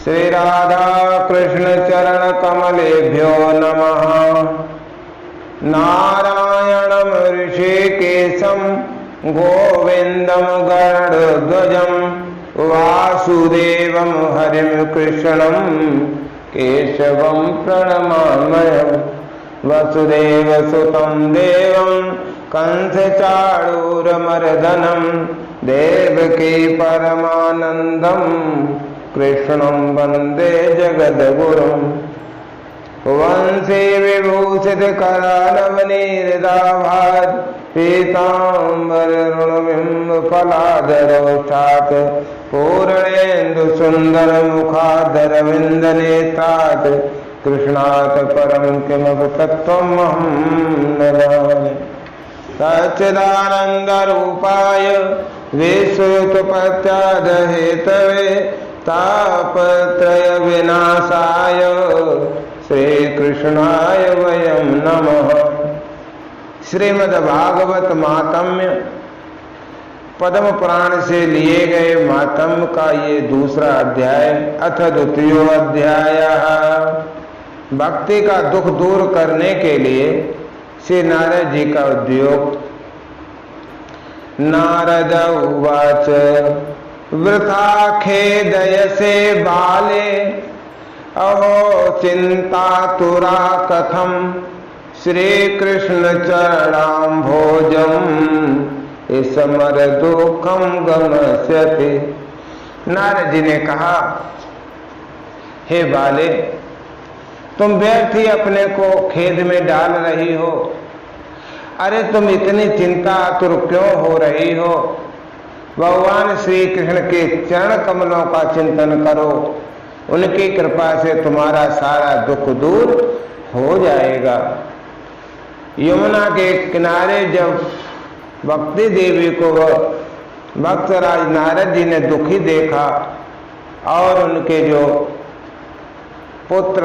श्री राधा कृष्ण चरण कमलेभ्यो नमः। नारायणं ऋषिकेशं गोविन्दं गरुडध्वजं वासुदेवं हरिं कृष्णं केशवं प्रणमाम्यहम्। वसुदेवसुतं देवं कंसचाणूरमर्दनं देवकी परमानन्दं कृष्णं वन्दे जगद्गुरुम्। वंशे विभूषितकरानवनीरदाभात् पीताम्बररुणबिम्बफलाधरोष्ठात् पूर्णेन्दुसुन्दरमुखाधरविन्दनेत्रात् कृष्णात् परं किमपि तत्त्वमहं न जाने। सच्चिदानन्दरूपाय विश्वोत्पत्त्यादिहेतवे तापत्रयविनाशाय श्रीकृष्णाय वयं नमः। श्रीमद्भागवत महात्म्य पद्म पुराण से लिए गए महात्म्य का ये दूसरा अध्याय अथ द्वितीयो अध्याय। भक्ति का दुख दूर करने के लिए श्री नारद जी का उद्योग। नारद उवाच वृथा खेदयसे बाले अहो चिंतातुरा कथम श्रीकृष्ण चरणाम्भोजम् स्मर दुखम गमस्यति। नारद जी ने कहा, हे बाले, तुम व्यर्थ ही अपने को खेद में डाल रही हो। अरे तुम इतनी चिंता आतुर क्यों हो रही हो? भगवान श्री कृष्ण के चरण कमलों का चिंतन करो, उनकी कृपा से तुम्हारा सारा दुख दूर हो जाएगा। यमुना के किनारे जब भक्ति देवी को भक्तराज नारद जी ने दुखी देखा और उनके जो पुत्र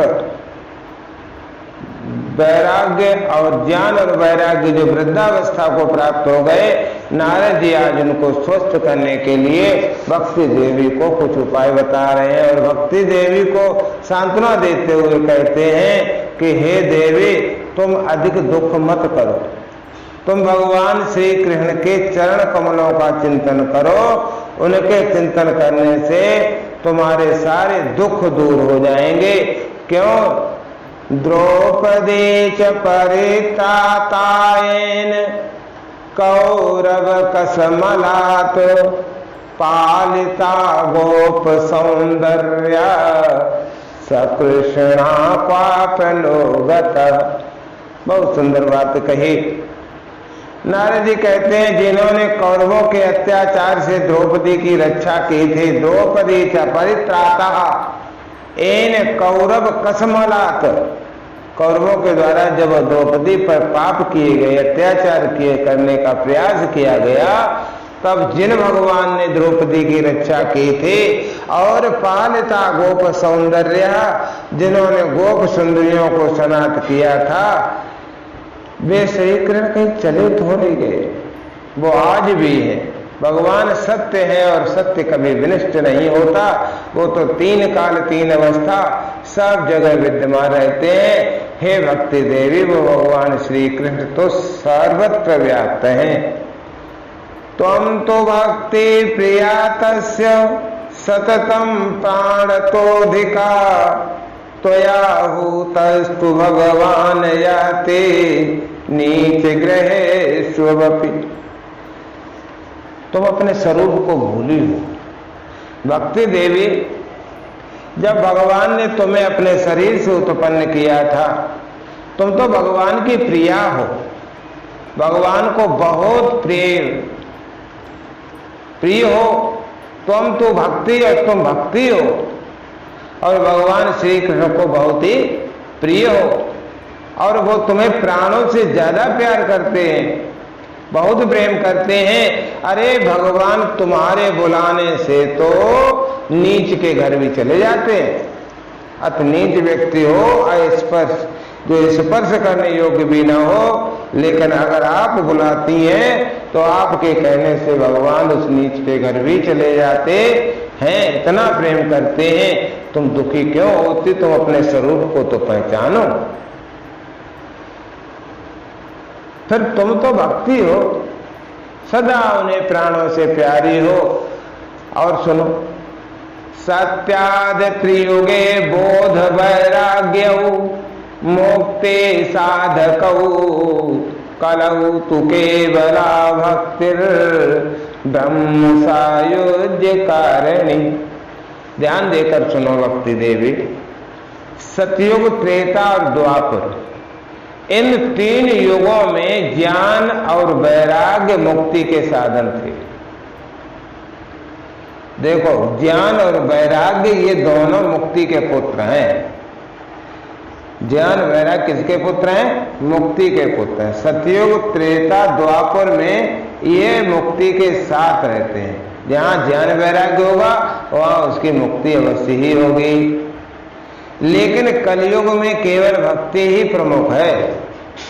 वैराग्य और ज्ञान और वैराग्य जो वृद्धावस्था को प्राप्त हो गए, नारद जी आज उनको स्वस्थ करने के लिए भक्ति देवी को कुछ उपाय बता रहे हैं और भक्ति देवी को सांत्वना देते हुए कहते हैं कि हे देवी, तुम अधिक दुख मत करो, तुम भगवान श्री कृष्ण के चरण कमलों का चिंतन करो। उनके चिंतन करने से तुम्हारे सारे दुख दूर हो जाएंगे। क्यों? द्रौपदी च परित्रातायेन कौरव कसमलात् पालिता गोप सौंदर्या सकृष्णा पापलोगत। बहुत सुंदर बात कही। नारद जी कहते हैं, जिन्होंने कौरवों के अत्याचार से द्रौपदी की रक्षा की थी, द्रौपदी च परित्राता एन कौरव कसमलात, कौरवों के द्वारा जब द्रौपदी पर पाप किए गए, अत्याचार किए करने का प्रयास किया गया, तब जिन भगवान ने द्रौपदी की रक्षा की थी और पालिता गोप सौंदर्य, जिन्होंने गोप सुंदरियों को सनात किया था, वे श्री कृष्ण कहीं चले थोड़े गए, वो आज भी है। भगवान सत्य है और सत्य कभी विनष्ट नहीं होता। वो तो तीन काल तीन अवस्था सब जगह विद्यमान रहते हैं। हे भक्ति देवी, वो भगवान श्री कृष्ण तो सर्वत्र व्याप्त हैं। त्वं तो भक्ति प्रिया तस्य सततं प्राणतोऽधिका त्वया हूतस्तु भगवान याते नीच ग्रहे स्वपि। तुम अपने स्वरूप को भूली हो। भक्ति देवी, जब भगवान ने तुम्हें अपने शरीर से उत्पन्न किया था, तुम तो भगवान की प्रिया हो, भगवान को बहुत प्रिय हो। तुम तो भक्ति और तुम भक्ति हो और भगवान श्री कृष्ण को बहुत ही प्रिय हो और वो तुम्हें प्राणों से ज्यादा प्यार करते हैं, बहुत प्रेम करते हैं। अरे भगवान तुम्हारे बुलाने से तो नीच के घर भी चले जाते हैं। अत नीच व्यक्ति हो, अस्पर्श, जो स्पर्श करने योग्य भी ना हो, लेकिन अगर आप बुलाती हैं तो आपके कहने से भगवान उस नीच के घर भी चले जाते। हैं, इतना प्रेम करते हैं, तुम दुखी क्यों होती? तुम अपने स्वरूप को तो पहचानो। फिर तुम तो भक्ति हो, सदा उन्हें प्राणों से प्यारी हो। और सुनो, सत्याद त्रियुगे बोध वैराग्यौ मोक्ते साधकौ कलौ तु केवला भक्तिर ब्रह्म सायुज्य कारिणी। ध्यान देकर सुनो भक्ति देवी, सतयुग, त्रेता और द्वापर, इन 3 युगों में ज्ञान और वैराग्य मुक्ति के साधन थे। देखो, ज्ञान और वैराग्य ये दोनों मुक्ति के पुत्र हैं। ज्ञान वैराग्य किसके पुत्र हैं? मुक्ति के पुत्र हैं। सतयुग, त्रेता, द्वापर में ये मुक्ति के साथ रहते हैं। जहां ज्ञान वैराग्य होगा वहां उसकी मुक्ति अवश्य ही होगी। लेकिन कलयुग में केवल भक्ति ही प्रमुख है।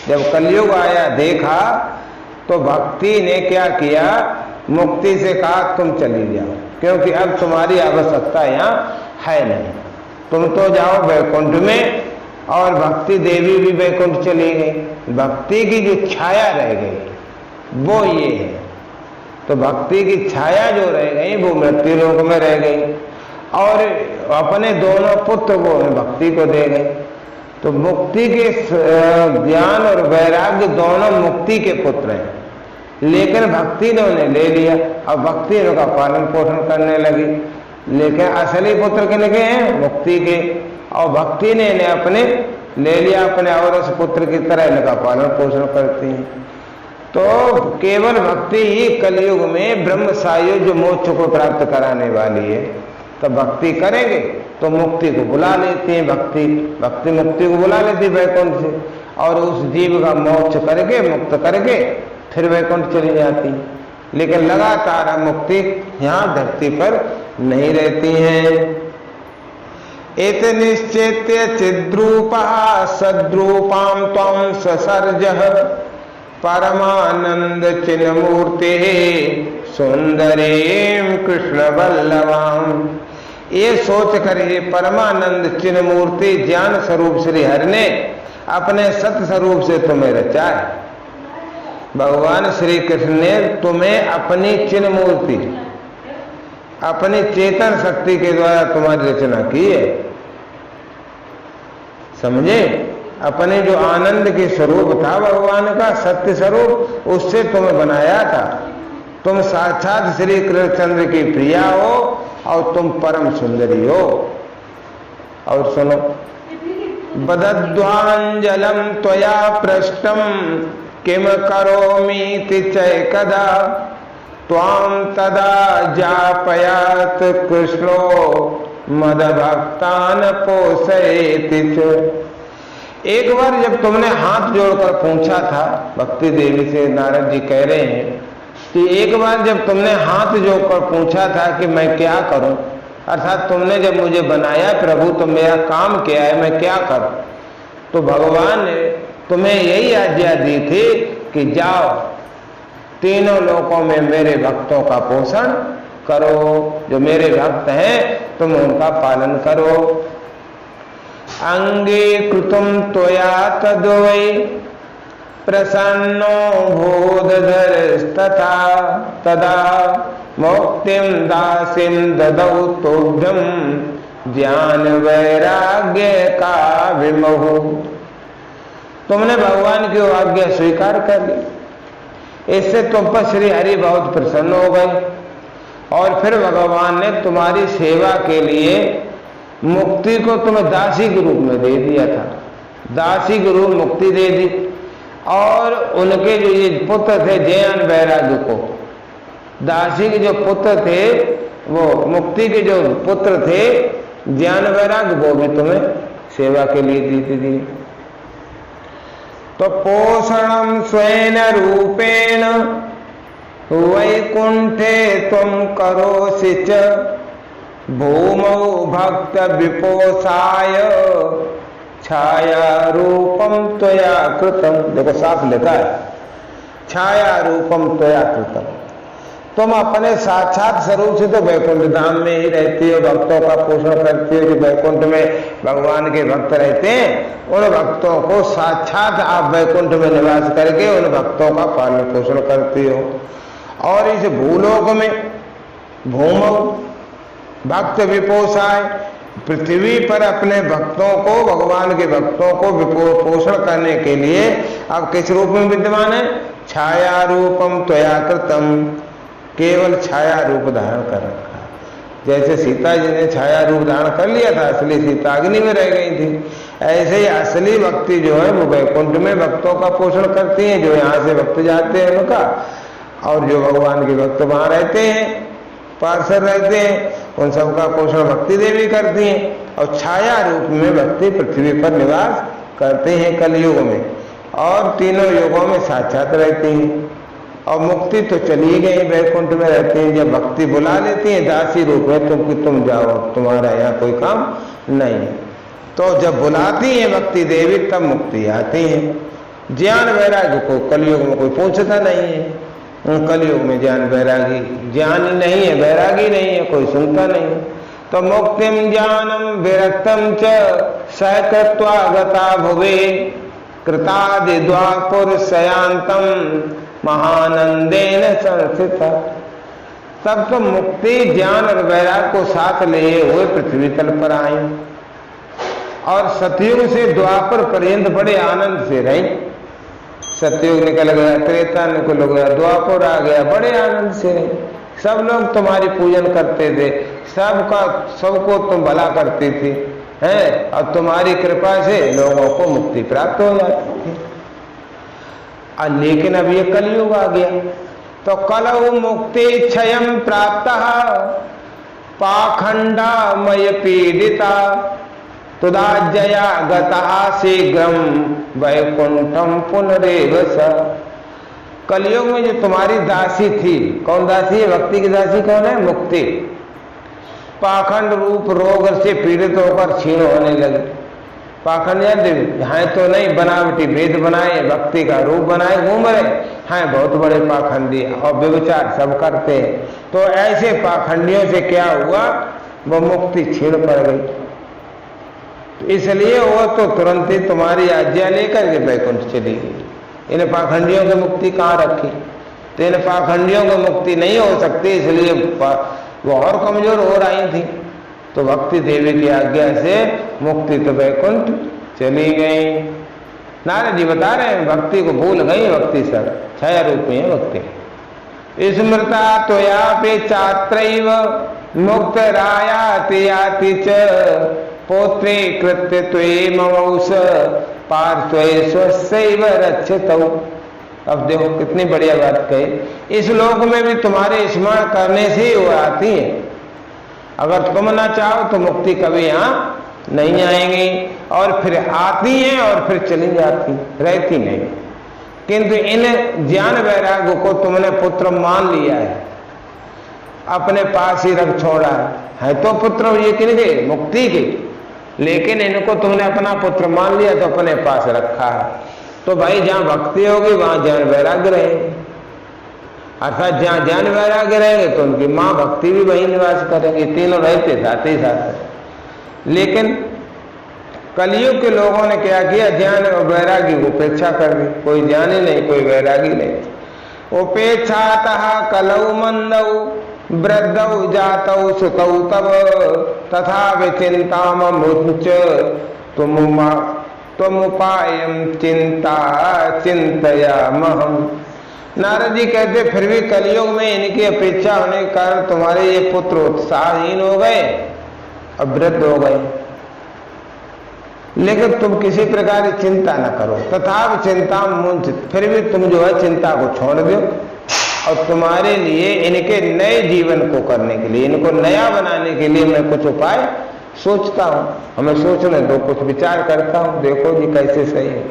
जब कलयुग आया, देखा तो भक्ति ने क्या किया? मुक्ति से कहा तुम चली जाओ, क्योंकि अब तुम्हारी आवश्यकता यहाँ है नहीं, तुम तो जाओ वैकुंठ में। और भक्ति देवी भी वैकुंठ चली गई। भक्ति की जो छाया रह गई वो ये है। तो भक्ति की छाया जो रह गई वो मृत्यु लोक में रह गई, और अपने दोनों पुत्र को भक्ति को दे गई। तो मुक्ति के ज्ञान और वैराग्य दोनों मुक्ति के पुत्र हैं, लेकिन भक्ति ने उन्हें ले लिया। अब भक्ति उनका पालन पोषण करने लगी, लेकिन असली पुत्र किनके हैं? मुक्ति के। और भक्ति ने इन्हें अपने ले लिया अपने, और उस पुत्र की तरह इनका पालन पोषण करती है। तो केवल भक्ति ही कलयुग में ब्रह्म सायुज्य मोक्ष को प्राप्त कराने वाली है। तो भक्ति करेंगे तो मुक्ति को बुला लेती है। भक्ति मुक्ति को बुला लेती है वैकुंठ से, और उस जीव का मोक्ष करके, मुक्त करके फिर वैकुंठ चली जाती है। लेकिन लगातार मुक्ति यहाँ धरती पर नहीं रहती है। एत निश्चेत्य चिद्रूपा सद्रूपां त्वं ससर्जः परमानंद चिन्मूर्ते सुंदरीं कृष्ण वल्लभां। ये सोच कर ये परमानंद चिन्मूर्ति ज्ञान स्वरूप श्री हरि ने अपने सत्य स्वरूप से तुम्हें रचा है। भगवान श्री कृष्ण ने तुम्हें अपनी चिन्ह मूर्ति, अपनी चेतन शक्ति के द्वारा तुम्हारी रचना की है। समझे? अपने जो आनंद के स्वरूप था भगवान का सत्य स्वरूप, उससे तुम्हें बनाया था। तुम साक्षात श्री कृष्णचंद्र की प्रिया हो और तुम परम सुंदरी हो। और सुनो, बदध्वांजलम त्वया पृष्टम किम करोमीति चैकदा त्वां तदा जापयात कृष्णो मदभक्तान पोषयति च। एक बार जब तुमने हाथ जोड़कर पूछा था, भक्ति देवी से नारद जी कह रहे हैं कि एक बार जब तुमने हाथ जोड़कर पूछा था कि मैं क्या करूं, अर्थात तुमने जब मुझे बनाया प्रभु तो मेरा काम क्या है, मैं क्या करूं, तो भगवान ने तुम्हें यही आज्ञा दी थी कि जाओ तीनों लोकों में मेरे भक्तों का पोषण करो। जो मेरे भक्त हैं तुम उनका पालन करो। अंगीकृतुम त्वया तद्वै प्रसन्नो भूदधरस्तथा तदा मुक्तिं दासीं ददौ तुभ्यं ज्ञान वैराग्य का विमोह। तुमने भगवान की आज्ञा स्वीकार कर ली, इससे तुम पर श्री हरि बहुत प्रसन्न हो गए, और फिर भगवान ने तुम्हारी सेवा के लिए मुक्ति को तुम्हें दासी के रूप में दे दिया था। दासी के रूप मुक्ति दे दी, और उनके जो ये पुत्र थे ज्ञान वैराग्य को, दासी के जो पुत्र थे वो मुक्ति के जो पुत्र थे ज्ञान वैराग्य, वो भी तुम्हें सेवा के लिए दी थी। तो पोषणम स्वयं रूपेण वैकुंठे तुम करोसि च भूमौ भक्त विपोषाय छाया रूपम त्वया कृतम। देखो साफ लिखा है, छाया रूपम त्वया कृतम। तुम अपने साक्षात स्वरूप से तो वैकुंठ धाम में ही रहती हो, भक्तों का पोषण करती हो। जो वैकुंठ में भगवान के भक्त रहते हैं उन भक्तों को साक्षात आप वैकुंठ में निवास करके उन भक्तों का पालन पोषण करती हो। और इस भूलोक में भूमौ भक्त विपोषाय, पृथ्वी पर अपने भक्तों को, भगवान के भक्तों को पोषण करने के लिए अब किस रूप में विद्यमान है? छाया रूपम त्वया कृतम, केवल छाया रूप धारण कर रखा। जैसे सीता जी ने छाया रूप धारण कर लिया था, असली सीता अग्नि में रह गई थी, ऐसे ही असली भक्ति जो है वो वैकुंठ में भक्तों का पोषण करती है। जो यहाँ से भक्त जाते हैं उनका, और जो भगवान के भक्त वहां रहते हैं, पार्षद रहते हैं, उन सबका पोषण भक्ति देवी करती हैं। और छाया रूप में भक्ति पृथ्वी पर निवास करते हैं कलयुग में, और तीनों युगों में साक्षात रहती हैं। और मुक्ति तो चली गई, वैकुंठ में रहती हैं। जब भक्ति बुला लेती है दासी रूप में, तुम जाओ, तुम्हारा यहाँ कोई काम नहीं है। तो जब बुलाती है भक्ति देवी तब मुक्ति आती है। ज्ञान वैराग्य को कलयुग में कोई पूछता नहीं है। कलयुग में ज्ञान वैरागी, ज्ञान नहीं है, वैरागी नहीं है, कोई सुनता नहीं। तो मुक्तिम ज्ञानम विरक्तम च सहकृत्वागता भुवे कृतादि द्वापुर शयांतम महानंदेन संस्थिता। तब तो मुक्ति ज्ञान और वैराग को साथ लिए हुए पृथ्वी तल पर आई, और सतयुग से द्वापर पर्यंत बड़े आनंद से रही। सतयुग निकल गया, त्रेता निकल गया, द्वापर आ गया, बड़े आनंद से रही। सब लोग तुम्हारी पूजन करते थे, सबको तुम भला करती थी, हैं, और तुम्हारी कृपा से लोगों को मुक्ति प्राप्त हो जाती थी। लेकिन अब ये कलयुग आ गया, तो कलौ मुक्ति क्षयं प्राप्तः पाखंडामय पीड़िता तुदाजया गतः शीघ्रम वैकुंठम पुनरेव स। कलयुग में जो तुम्हारी दासी थी, कौन दासी है? भक्ति की दासी कौन है? मुक्ति। पाखंड रूप रोग से पीड़ित होकर क्षीण होने लगे। पाखंड है तो नहीं, बनावटी वेद बनाए, भक्ति का रूप बनाए, घूम रहे हैं, बहुत बड़े पाखंडी और व्यभिचार सब करते हैं। तो ऐसे पाखंडियों से क्या हुआ? वो मुक्ति छीण पड़ गई। तो इसलिए वो तो तुरंत ही तुम्हारी आज्ञा लेकर के वैकुंठ चली गई। इन पाखंडियों की मुक्ति कहाँ रखी? तो इन पाखंडियों की मुक्ति नहीं हो सकती, इसलिए वो और कमजोर हो रही थी। तो भक्ति देवी की आज्ञा से मुक्ति तो वैकुंठ चली गई। नारद जी बता रहे हैं भक्ति को भूल गई, भक्ति सर छाया रूप में है भक्ति। स्मृता त्वया पे चात्रैव मुक्त रायाति याति च पौत्रे कृत्य त्वे ममौस पार्श्वे स्वस्यैव रक्षितौ। अब देखो कितनी बढ़िया बात कही। इस लोक में भी तुम्हारे स्मरण करने से वो आती है। अगर तुम ना चाहो तो मुक्ति कभी यहाँ नहीं आएंगी, और फिर आती हैं और फिर चली जाती, रहती नहीं। किंतु इन ज्ञान वैराग्य को तुमने पुत्र मान लिया है, अपने पास ही रख छोड़ा है तो पुत्र ये किनके? मुक्ति के। लेकिन इनको तुमने अपना पुत्र मान लिया तो अपने पास रखा है। तो भाई जहाँ भक्ति होगी वहां ज्ञान वैराग्य रहेंगे, अर्थात जहाँ ज्ञान वैराग्य रहेंगे तो उनकी माँ भक्ति भी वही निवास करेंगे, तीनों रहते साथ ही साथ। लेकिन कलयुग के लोगों ने क्या किया? ज्ञान और वैराग्य को उपेक्षा कर दी। कोई ज्ञानी नहीं, कोई वैरागी नहीं। उपेक्षातः कलौ मंदौ वृद्धौ जातौ सुतौ तव तथा विचिंताममुच तुमुपायं चिंता चिंतयामहम्। नारद जी कहते फिर भी कलयुग में इनकी अपेक्षा होने के कारण तुम्हारे ये पुत्र उत्साहहीन हो गए और वृद्ध हो गए। लेकिन तुम किसी प्रकार की चिंता न करो, तथा चिंता मुंच, फिर भी तुम जो है चिंता को छोड़ दो, और तुम्हारे लिए इनके नए जीवन को करने के लिए, इनको नया बनाने के लिए मैं कुछ उपाय सोचता हूँ। हमें सोचने दो, कुछ विचार करता हूँ, देखो जी कैसे सही है।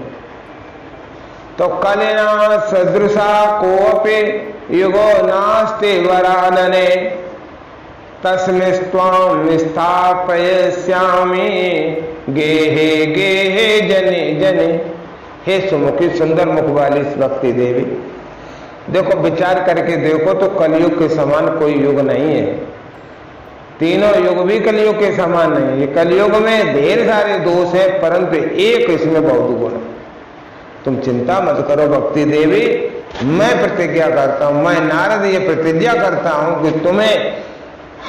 तो कलिना सदृशा कोऽपि युगो नास्ति वरानने तस्मिस्त्वां स्थापयिष्यामि गेहे गेहे जने जने। हे सुमुखी सुंदर मुख वाली भक्ति देवी, देखो विचार करके देखो तो कलयुग के समान कोई युग नहीं है। तीनों युग भी कलयुग के समान नहीं है। कलयुग में ढेर सारे दोष हैं, परंतु एक इसमें बहुत गुण है। तुम चिंता मत करो भक्ति देवी, मैं प्रतिज्ञा करता हूं, मैं नारद ये प्रतिज्ञा करता हूं कि तुम्हें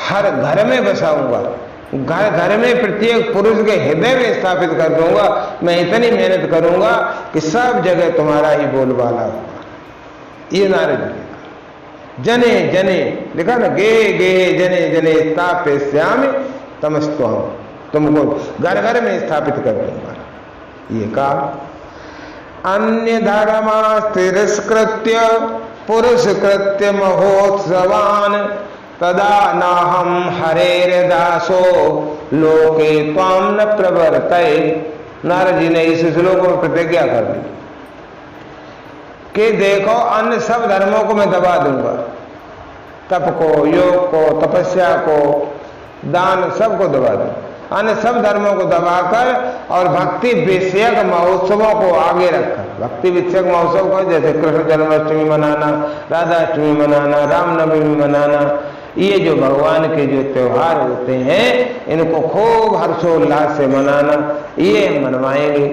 हर घर में बसाऊंगा, घर घर में प्रत्येक पुरुष के हृदय में स्थापित कर दूंगा। मैं इतनी मेहनत करूंगा कि सब जगह तुम्हारा ही बोलबाला होगा। ये नारद जी जने जने लिखा ना, गे गे जने जने स्थापयिष्यामि तमस्त्वं, तुमको घर घर में स्थापित कर दूंगा। ये कहा अन्य धर्मा तिरस्कृत्य पुरुष कृत्य महोत्सवान तदा नाहम हरेर्दासो लोके त्वाम न प्रवर्तये। नारद जी ने इस श्लोक में प्रतिज्ञा कर दी कि देखो अन्य सब धर्मों को मैं दबा दूंगा, तप को, योग को, तपस्या को, दान सबको दबा दूंगा, अन्य सब धर्मों को दबाकर और भक्ति विषयक महोत्सवों को आगे रखकर, भक्ति विषयक महोत्सव को जैसे कृष्ण जन्माष्टमी मनाना, राधाष्टमी मनाना, रामनवमी मनाना, ये जो भगवान के जो त्योहार होते हैं इनको खूब हर्षोल्लास से मनाना, ये मनवाएंगे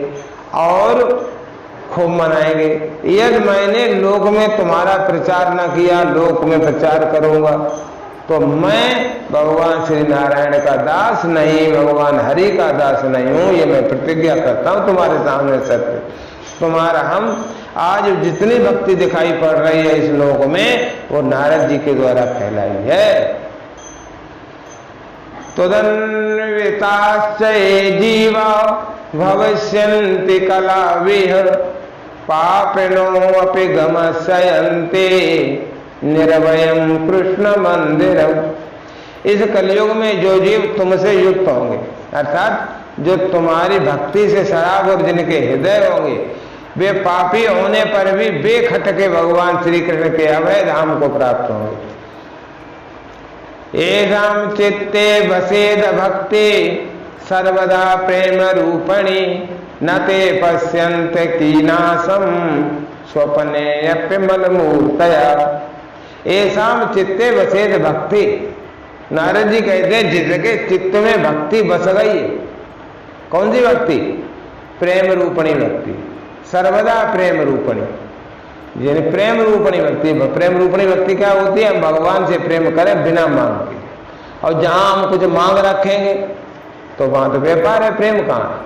और खूब मनाएंगे। यदि मैंने लोक में तुम्हारा प्रचार न किया, लोक में प्रचार करूंगा तो मैं भगवान श्री नारायण का दास नहीं, भगवान हरि का दास नहीं हूं। ये मैं प्रतिज्ञा करता हूं तुम्हारे सामने सत्य। तुम्हारा हम आज जितनी भक्ति दिखाई पड़ रही है इस लोक में वो नारद जी के द्वारा फैलाई है। तदन्विताश्च ये जीवा भविष्यन्ति कलाविह पापिनो अपि गमस्यन्ते निर्भयं कृष्ण मंदिरम। इस कलयुग में जो जीव तुमसे युक्त होंगे, अर्थात जो तुम्हारी भक्ति से शराब और जिनके हृदय होंगे, वे पापी होने पर भी बेखटके भगवान श्री कृष्ण के अभय धाम को प्राप्त होंगे। एषां चित्ते वसेद भक्ति सर्वदा प्रेम रूपणी न ते पश्यन्ते कीनासम स्वप्ने मलमूर्तया। एषां चित्ते वसेद भक्ति, नारद जी कहते हैं जिसके चित्त में भक्ति बस गई है। कौन सी भक्ति? प्रेम रूपणी भक्ति, सर्वदा प्रेम रूपणी, यानी प्रेम रूपणी भक्ति। प्रेम रूपणी भक्ति क्या होती है? हम भगवान से प्रेम करें बिना मांग के, और जहां हम कुछ मांग रखेंगे तो वहां तो व्यापार है, प्रेम कहां है?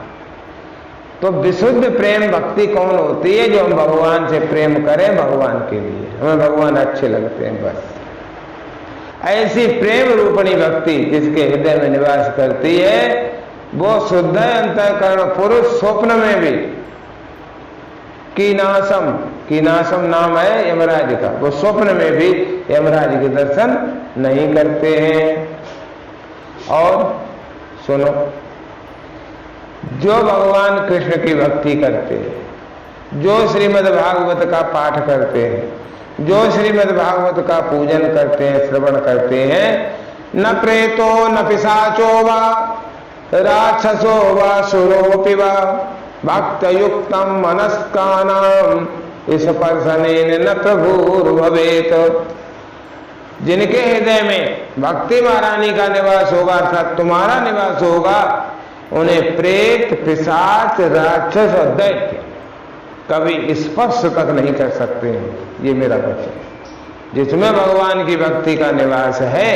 तो विशुद्ध प्रेम भक्ति कौन होती है? जो हम भगवान से प्रेम करें भगवान के लिए, हमें भगवान अच्छे लगते हैं बस। ऐसी प्रेम रूपणी भक्ति जिसके हृदय में निवास करती है वो शुद्ध अंतःकरण पुरुष स्वप्न में भी कीनासम, कीनासम नाम है यमराज का, वो स्वप्न में भी यमराज के दर्शन नहीं करते हैं। और सुनो, जो भगवान कृष्ण की भक्ति करते हैं, जो श्रीमद् भागवत का पाठ करते हैं, जो श्रीमद् भागवत का पूजन करते हैं, श्रवण करते हैं, न प्रेतो न पिशाचो वा राक्षसो वा सुरोपि वा भक्त युक्तम मनस्कानाम स्पर्शनेन न प्रभुर्भवेत। जिनके हृदय में भक्ति महारानी का निवास होगा, अर्थात तुम्हारा निवास होगा, उन्हें प्रेत, पिशाच, राक्षस और दैत्य कभी स्पर्श तक नहीं कर सकते हैं। ये मेरा वचन। जिसमें भगवान की भक्ति का निवास है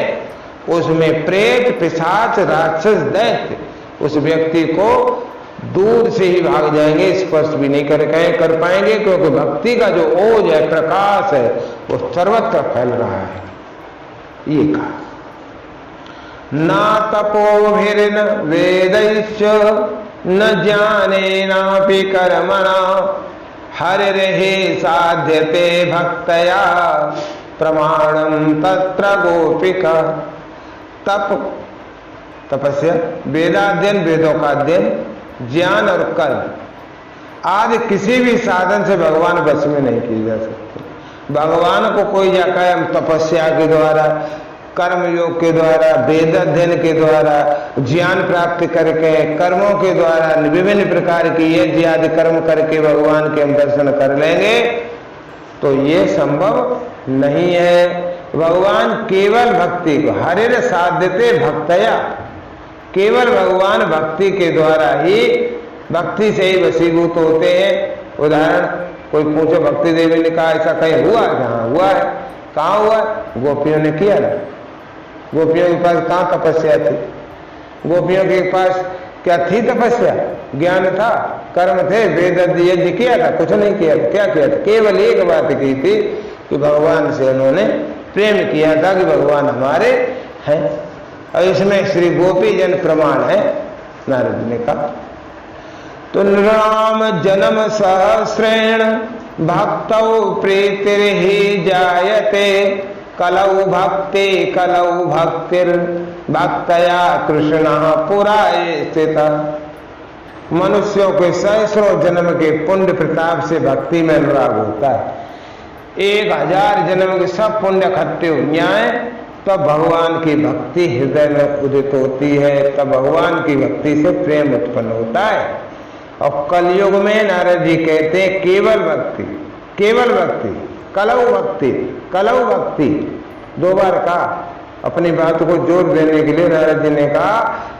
उसमें प्रेत, पिशाच, राक्षस, दैत्य उस व्यक्ति को दूर से ही भाग जाएंगे, स्पर्श भी नहीं कर पाएंगे, क्योंकि भक्ति का जो ओज है, प्रकाश है, वो सर्वत्र फैल रहा है। ये कहा ना तपोभिर्न वेदैश्च न ज्ञानेनापि कर्मणा हरिर्हि साध्यते भक्तया प्रमाणम तत्र गोपिका। तप, तपस्या, वेदाध्ययन, वेदों का अध्ययन, ज्ञान और कर्म आदि किसी भी साधन से भगवान वश में नहीं किए जा सकते। भगवान को कोई जाकर हम तपस्या के द्वारा, कर्म योग के द्वारा, वेद अध्ययन के द्वारा, ज्ञान प्राप्त करके, कर्मों के द्वारा, विभिन्न प्रकार की यज्ञ आदि कर्म करके भगवान के हम दर्शन कर लेंगे, तो ये संभव नहीं है। भगवान केवल भक्ति को हरिर साध्यते भक्तया, केवल भगवान भक्ति के द्वारा ही, भक्ति से ही वशीभूत होते हैं। उदाहरण कोई पूछे भक्ति देवी ने कहा ऐसा कहीं हुआ है? हाँ हुआ है। कहाँ हुआ? गोपियों ने किया ना। गोपियों के पास कहाँ तपस्या थी? गोपियों के पास क्या थी तपस्या? ज्ञान था, कर्म थे, वेद यज्ञ किया था? कुछ नहीं किया था। क्या किया था? केवल एक बात की थी कि भगवान से उन्होंने प्रेम किया था कि भगवान हमारे हैं। और इसमें श्री गोपी जन प्रमाण है। नारद ने कहा तो राम जन्म सहस्रेण भक्तौ प्रीतिर्हि जायते कलौ भक्ति कलौ भक्तिर भक्तया कृष्ण पुराये स्थित। मनुष्यों के सहस्रों जन्म के पुण्य प्रताप से भक्ति में अनुराग होता है। 1000 जन्म के सब पुण्य इकट्ठे हो जाए तब भगवान की भक्ति हृदय में उदित होती है, तब भगवान की भक्ति से प्रेम उत्पन्न होता है। और कलयुग में नारद जी कहते हैं केवल भक्ति, केवल भक्ति, कलौ भक्ति, कलौ भक्ति, 2 बार कहा। अपनी बात को जोर देने के लिए नारद जी ने कहा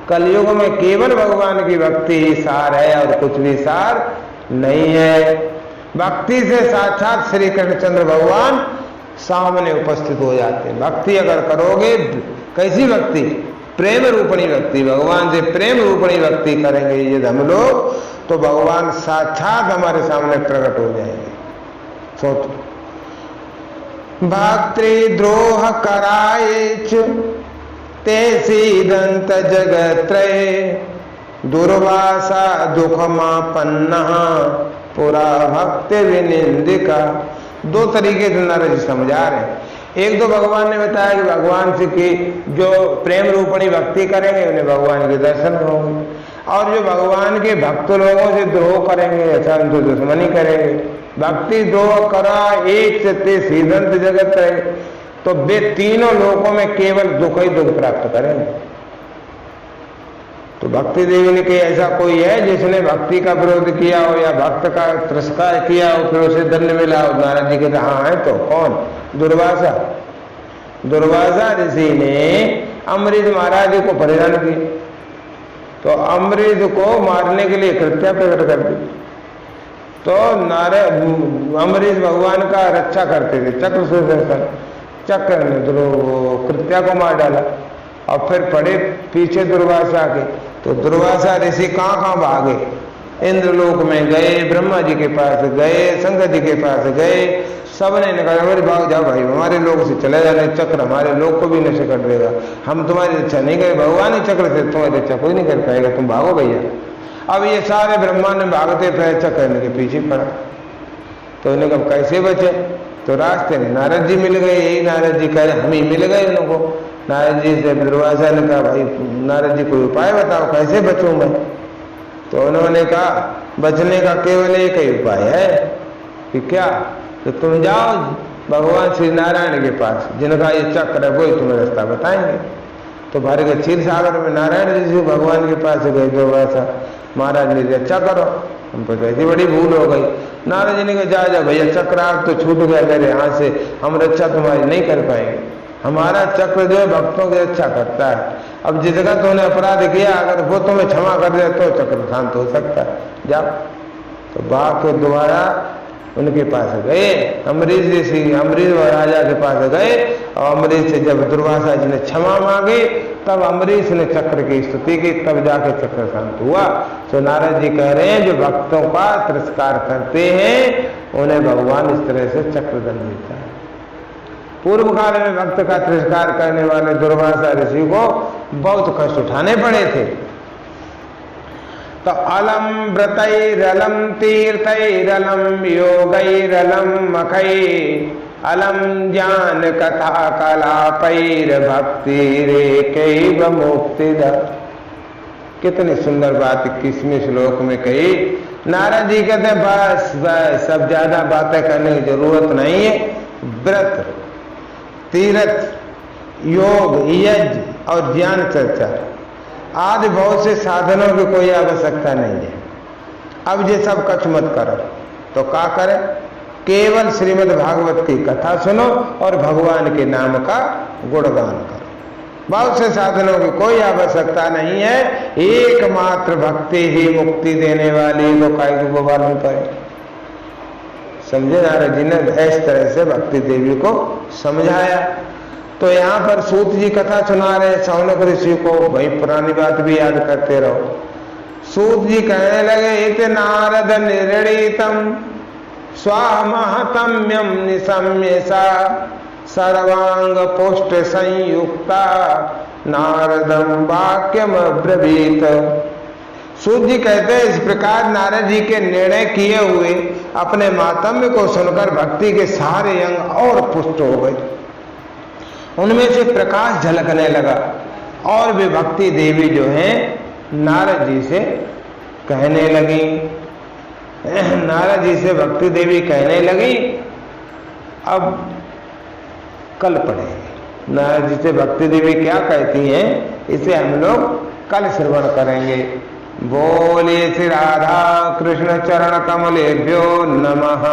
कलयुग में केवल भगवान की भक्ति ही सार है और कुछ भी सार नहीं है। भक्ति से साक्षात श्री कृष्णचंद्र भगवान सामने उपस्थित हो जाते हैं। भक्ति अगर करोगे, कैसी भक्ति? प्रेम रूपणी भक्ति, भगवान से प्रेम रूपणी भक्ति करेंगे यदि हम लोग, तो भगवान साक्षात हमारे सामने प्रकट हो जाएंगे। सोचो, भातृद्रोह करायेच ते सीदंत जगत्रये दुर्वासा दुखमापन्नः पुरा भक्ति विनिंदिका। 2 तरीके से नारद जी समझा रहे हैं। एक तो भगवान ने बताया कि भगवान से की जो प्रेम रूपणी भक्ति करेंगे उन्हें भगवान के दर्शन होंगे, और जो भगवान के भक्त लोगों से द्रोह करेंगे, अच्छा उनसे दुश्मनी करेंगे, भक्ति द्रोह करा एक से सीदंत जगत रहे, तो वे तीनों लोकों में केवल दुख ही दुख प्राप्त करेंगे। तो भक्ति देवी ने कही ऐसा कोई है जिसने भक्ति का विरोध किया हो या भक्त का तिरस्कार किया हो फिर उसे दंड मिला हो? नारद जी कहते हाँ है। तो कौन? दुर्वासा। दुर्वासा ऋषि ने अम्बरीश महाराज को परेशान किया, तो अम्बरीश को मारने के लिए कृत्या प्रकट कर दी। तो अम्बरीश भगवान का रक्षा करते थे, चक्र सुदर्शन चक्र ने कृत्या को मार डाला। और फिर पड़े पीछे दुर्वासा के, तो दुर्वासा ऋषि कहाँ कहाँ भागे? इंद्रलोक में गए, ब्रह्मा जी के पास गए, शंकर जी के पास गए, सबने कहा अरे भाग जाओ भाई, हमारे लोग से चले जाने, चक्र हमारे लोग को भी नशे कर देगा, हम तुम्हारी रक्षा नहीं करें, भगवान ही चक्र से तुम्हारी रक्षा कोई नहीं कर पाएगा, तुम भागो भैया। अब ये सारे ब्रह्मांड में भागते फिर चक्र इनके पीछे पड़ा। तो इन्हें कब कैसे बचे? तो रास्ते में नारद जी मिल गए। यही नारद जी कह रहे हम ही मिल गए उनको। नारद जी से दुर्वासा ने कहा भाई नारद जी कोई उपाय बताओ कैसे बचूं मैं? तो उन्होंने कहा बचने का केवल एक ही उपाय है कि क्या, तो तुम जाओ भगवान श्री नारायण के पास, जिनका ये चक्र है वही तुम्हें रास्ता बताएंगे। तो भर के क्षीर सागर में नारायण जी भगवान के पास गए। दुर्वासा महाराज ने रक्षा करो, हमको तो ऐसी बड़ी भूल हो गई। नारद जी ने कहा जा भैया चक्र आप तो छूट गया मेरे हाथ से, हम रक्षा तुम्हारी नहीं कर पाएंगे, हमारा चक्र जो है भक्तों की रक्षा करता है। अब जिस जगह तुमने अपराध किया अगर वो तुम्हें क्षमा कर दे तो चक्र शांत हो सकता है, जाओ। तो बाप के द्वारा उनके पास गए, अम्बरीश ऋषि अम्बरीश राजा के पास गए, और अम्बरीश से जब दुर्वासा जी ने क्षमा मांगी तब अम्बरीश ने चक्र की स्तुति की, तब जाके चक्र शांत हुआ। तो नारद जी कह रहे हैं जो भक्तों का तिरस्कार करते हैं उन्हें भगवान इस तरह से चक्रदंड देता है। पूर्व काल में भक्त का तिरस्कार करने वाले दुर्वासा ऋषि को बहुत कष्ट उठाने पड़े थे। तो अलम व्रतैरलम तीर्थैरलम योगैरलम मखै अलम ज्ञान कथा कलापैर भक्ति रेकैव मुक्तिदा। कितनी सुंदर बात 21वें श्लोक में कही। नारद जी कहते हैं बस बस सब ज्यादा बातें करने की जरूरत नहीं है। व्रत, तीर्थ, योग, यज्ञ और ज्ञान चर्चा आदि बहुत से साधनों की कोई आवश्यकता नहीं है। अब ये सब कछ मत करो तो क्या करें? केवल श्रीमद् भागवत की कथा सुनो और भगवान के नाम का गुणगान करो। बहुत से साधनों की कोई आवश्यकता नहीं है, एकमात्र भक्ति ही मुक्ति देने वाली, तो काय को मालूम पड़े। समझे, नारद जी ने इस तरह से भक्ति देवी को समझाया। तो यहाँ पर सूत जी कथा सुना रहे शौनक ऋषि को, भाई पुरानी बात भी याद करते रहो। सूत जी कहने लगे, इत नारद निर्णीतम स्वामहतम्यम निशम्य सा सर्वांग पुष्ट संयुक्ता नारदम वाक्यम अब्रवीत। सूत जी कहते हैं, इस प्रकार नारद जी के निर्णय किए हुए अपने मातम्य को सुनकर भक्ति के सारे अंग और पुष्ट हो गए, उनमें से प्रकाश झलकने लगा। और वे भक्ति देवी जो हैं नारद जी से कहने लगी, नारद जी से भक्ति देवी कहने लगी, अब कल पढ़ेंगे। नारद जी से भक्ति देवी क्या कहती हैं, इसे हम लोग कल श्रवण करेंगे। बोलिए श्री राधा कृष्ण चरण कमलेभ्यो नमः।